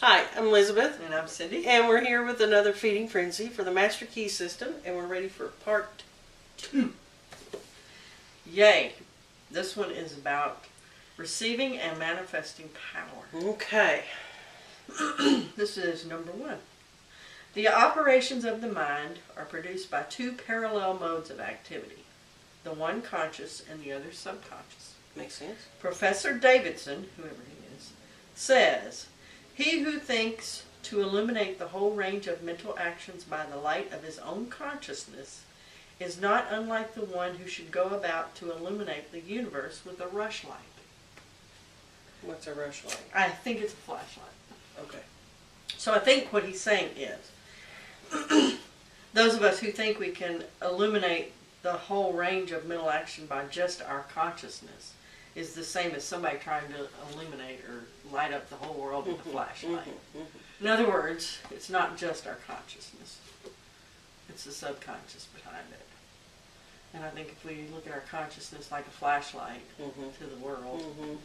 Hi, I'm Lizabeth. And I'm Cindy. And we're here with another feeding frenzy for the Master Key system, and we're ready for part 2. Yay! This one is about receiving and manifesting power. Okay. This is number 1. The operations of the mind are produced by 2 parallel modes of activity, the one conscious and the other subconscious. Makes sense. Professor Davidson, whoever he is, says, "He who thinks to illuminate the whole range of mental actions by the light of his own consciousness is not unlike the one who should go about to illuminate the universe with a rushlight." What's a rushlight? I think it's a flashlight. Okay. So I think what he's saying is, those of us who think we can illuminate the whole range of mental action by just our consciousness is the same as somebody trying to illuminate or light up the whole world with a flashlight. In other words, it's not just our consciousness. It's the subconscious behind it. And I think if we look at our consciousness like a flashlight to the world,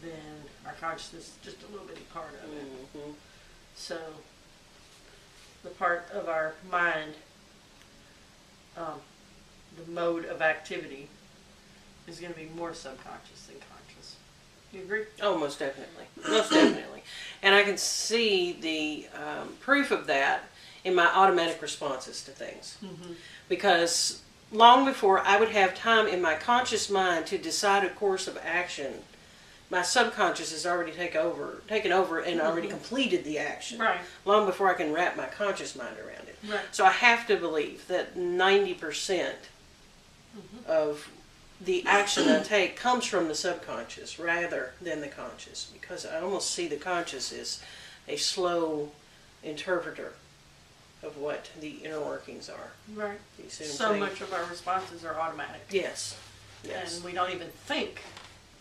then our consciousness is just a little bitty part of it. So the part of our mind, the mode of activity, is going to be more subconscious than conscious. Do you agree? Oh, most definitely. Most definitely. And I can see the proof of that in my automatic responses to things. Because long before I would have time in my conscious mind to decide a course of action, my subconscious has already taken over and already completed the action. Right. Long before I can wrap my conscious mind around it. Right. So I have to believe that 90% of the action I take comes from the subconscious rather than the conscious, because I almost see the conscious as a slow interpreter of what the inner workings are. Right. You see what I'm So saying? much of our responses are automatic. Yes. Yes. And we don't even think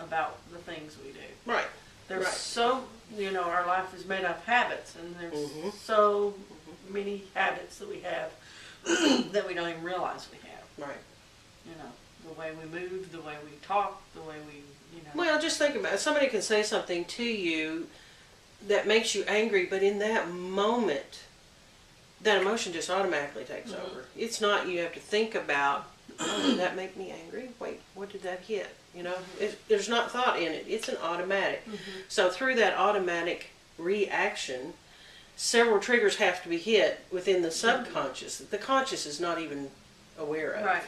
about the things we do. Right. There's Right. so, our life is made up of habits, and there's so many habits that we have that we don't even realize we have. Right. The way we move, the way we talk, the way we, Well, just think about it. Somebody can say something to you that makes you angry, but in that moment, that emotion just automatically takes over. It's not you have to think about, oh, did that make me angry? Wait, what did that hit? There's not thought in it. It's an automatic. So through that automatic reaction, several triggers have to be hit within the subconscious that the conscious is not even aware of. Right.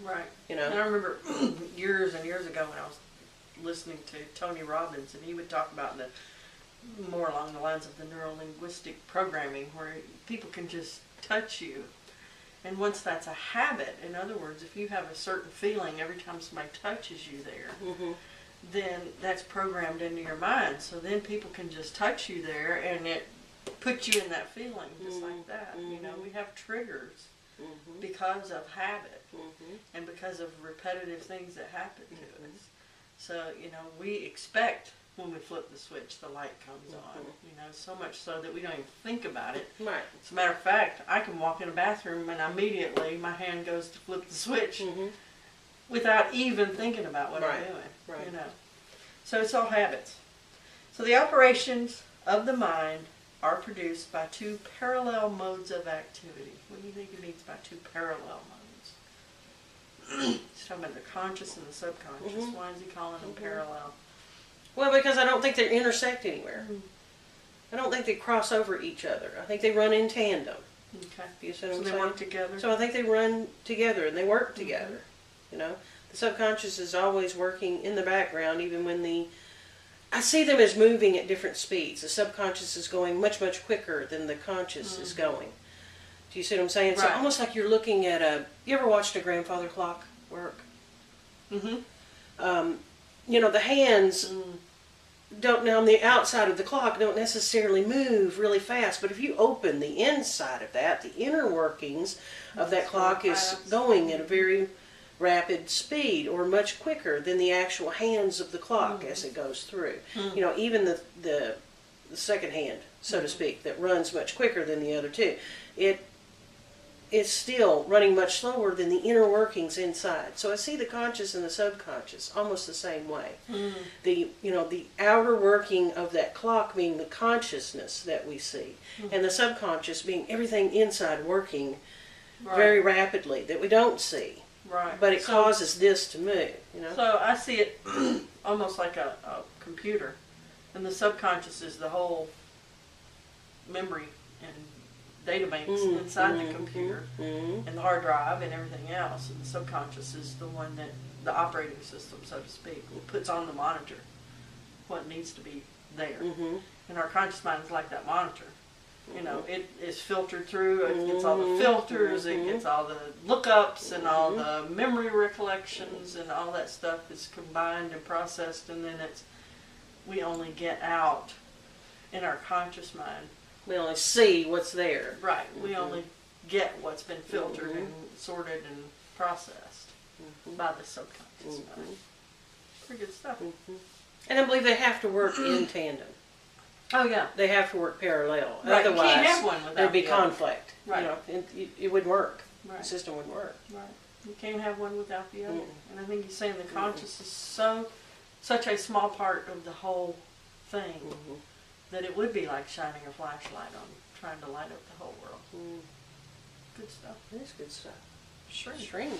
Right. And I remember years and years ago when I was listening to Tony Robbins, and he would talk about more along the lines of the neuro-linguistic programming, where people can just touch you. And once that's a habit, in other words, if you have a certain feeling every time somebody touches you there, then that's programmed into your mind. So then people can just touch you there, and it puts you in that feeling just like that. We have triggers because of habit and because of repetitive things that happen to us. So, we expect when we flip the switch, the light comes on, so much so that we don't even think about it. Right. As a matter of fact, I can walk in a bathroom and immediately my hand goes to flip the switch without even thinking about what I'm doing. Right. So it's all habits. So the operations of the mind are produced by 2 parallel modes of activity. What do you think it means by 2 parallel modes? He's talking about the conscious and the subconscious. Why is he calling them parallel? Well, because I don't think they intersect anywhere. I don't think they cross over each other. I think they run in tandem. Okay. Do you see what So I'm they saying? work together? So I think they run together and they work together. The subconscious is always working in the background, even when I see them as moving at different speeds. The subconscious is going much, much quicker than the conscious is going. Do you see what I'm saying? Right. So almost like you're looking at you ever watched a grandfather clock work? The hands don't, now on the outside of the clock, don't necessarily move really fast, but if you open the inside of that, the inner workings of that clock is going at a very rapid speed, or much quicker than the actual hands of the clock as it goes through. Even the second hand, so to speak, that runs much quicker than the other two. it's still running much slower than the inner workings inside. So I see the conscious and the subconscious almost the same way. The outer working of that clock being the consciousness that we see, and the subconscious being everything inside working very rapidly that we don't see. Right. But it causes this to move, So I see it almost like a computer, and the subconscious is the whole memory and data banks inside the computer and the hard drive and everything else. And the subconscious is the one that, the operating system, so to speak, puts on the monitor what needs to be there. And our conscious mind is like that monitor. It is filtered through, it gets all the filters, it gets all the lookups and all the memory recollections, and all that stuff is combined and processed, and then we only get out in our conscious mind. We only see what's there. Right. We only get what's been filtered and sorted and processed by the subconscious mind. Pretty good stuff. And I believe they have to work in tandem. Oh, yeah. They have to work parallel. Right. Otherwise, You can't have one without there'd be the other. conflict. Right. It wouldn't work. Right. The system wouldn't work. Right. You can't have one without the other. And I think he's saying the conscious is such a small part of the whole thing that it would be like shining a flashlight on trying to light up the whole world. Good stuff. It is good stuff. Sure. String.